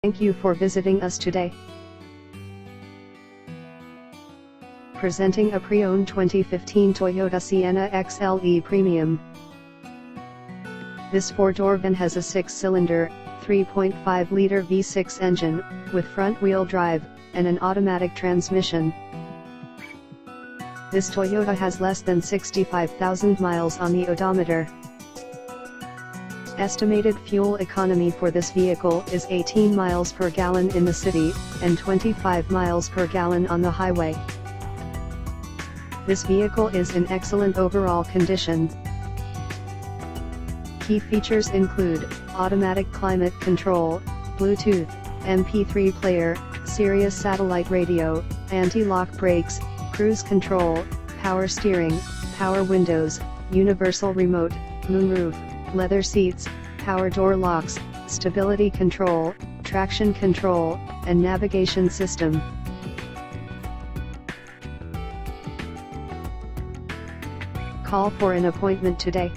Thank you for visiting us today. Presenting a pre-owned 2015 Toyota Sienna XLE Premium. This four-door van has a 6-cylinder, 3.5-liter V6 engine, with front-wheel drive, and an automatic transmission. This Toyota has less than 65,000 miles on the odometer. Estimated fuel economy for this vehicle is 18 miles per gallon in the city, and 25 miles per gallon on the highway. This vehicle is in excellent overall condition. Key features include automatic climate control, Bluetooth, MP3 player, Sirius satellite radio, anti-lock brakes, cruise control, power steering, power windows, universal remote, moonroof, leather seats, power door locks, stability control, traction control, and navigation system. Call for an appointment today.